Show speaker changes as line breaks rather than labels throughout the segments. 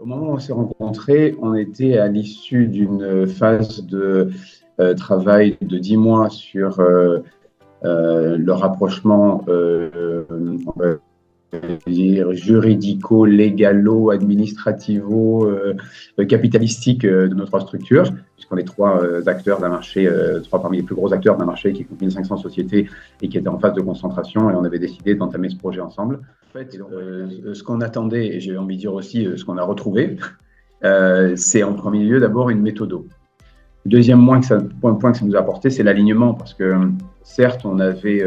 Au moment où on s'est rencontrés, on était à l'issue d'une phase de travail de 10 mois sur le rapprochement on va dire, juridico-légalo-administrativo-capitalistique de nos trois structures, puisqu'on est trois acteurs d'un marché, trois parmi les plus gros acteurs d'un marché qui compte 1500 sociétés et qui était en phase de concentration, et on avait décidé d'entamer ce projet ensemble. En fait, ce qu'on attendait, et j'ai envie de dire aussi ce qu'on a retrouvé, c'est en premier lieu d'abord une méthode. Le deuxième point que ça nous a apporté, c'est l'alignement, parce que certes, on avait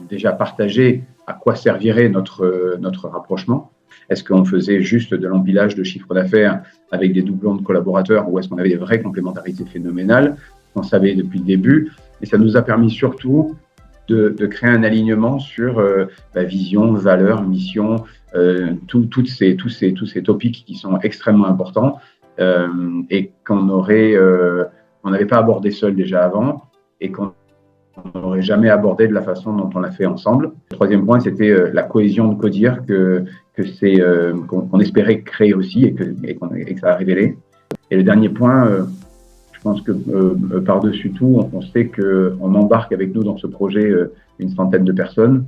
déjà partagé à quoi servirait notre rapprochement. Est-ce qu'on faisait juste de l'empilage de chiffre d'affaires avec des doublons de collaborateurs, ou est-ce qu'on avait des vraies complémentarités phénoménales? On savait depuis le début, et ça nous a permis surtout de créer un alignement sur la vision, valeur, mission, tous ces topics qui sont extrêmement importants et qu'on n'avait pas abordé seul déjà avant et qu'on n'aurait jamais abordé de la façon dont on l'a fait ensemble. Le troisième point, c'était la cohésion de Codir qu'on espérait créer aussi et que ça a révélé. Et le dernier point, je pense que par-dessus tout, on sait qu'on embarque avec nous dans ce projet une centaine de personnes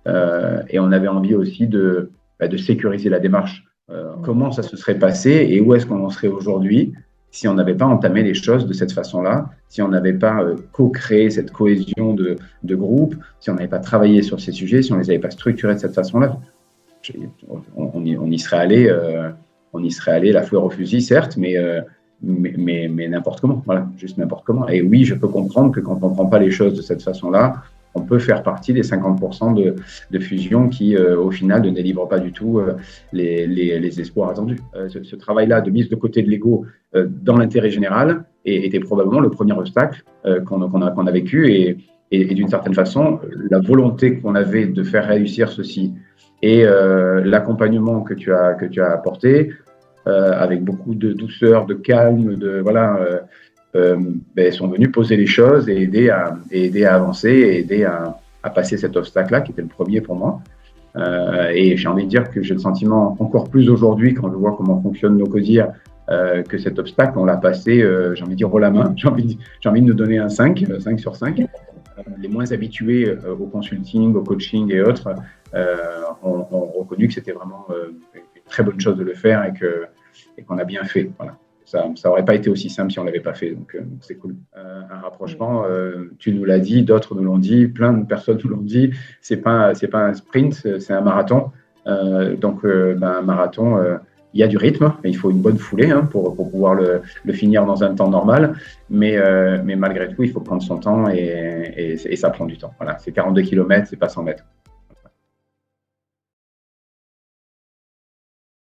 et on avait envie aussi de sécuriser la démarche. Comment ça se serait passé et où est-ce qu'on en serait aujourd'hui si on n'avait pas entamé les choses de cette façon-là, si on n'avait pas co-créé cette cohésion de groupe, si on n'avait pas travaillé sur ces sujets, si on ne les avait pas structurés de cette façon-là. On y serait allé la fleur au fusil, certes, mais n'importe comment, voilà, juste n'importe comment. Et oui, je peux comprendre que quand on ne prend pas les choses de cette façon-là, on peut faire partie des 50% de fusion qui, au final, ne délivrent pas du tout les espoirs attendus. Ce travail-là de mise de côté de l'ego dans l'intérêt général était probablement le premier obstacle qu'on a vécu et d'une certaine façon, la volonté qu'on avait de faire réussir ceci et l'accompagnement que tu as apporté avec beaucoup de douceur, de calme, sont venus poser les choses et aider à avancer et aider à passer cet obstacle-là qui était le premier pour moi. Et j'ai envie de dire que j'ai le sentiment encore plus aujourd'hui quand je vois comment fonctionnent nos Codir que cet obstacle, on l'a passé, j'ai envie de dire, haut la main. J'ai envie de nous donner un 5 sur 5. Les moins habitués au consulting, au coaching et autres ont reconnu que c'était vraiment une très bonne chose de le faire et qu'on a bien fait. Voilà. Ça n'aurait pas été aussi simple si on ne l'avait pas fait, donc c'est cool. Un rapprochement, tu nous l'as dit, d'autres nous l'ont dit, plein de personnes nous l'ont dit, c'est pas un sprint, c'est un marathon. Un marathon, il y a du rythme, il faut une bonne foulée pour pouvoir le finir dans un temps normal, mais malgré tout, il faut prendre son temps et ça prend du temps. Voilà, c'est 42 km, c'est pas 100 mètres.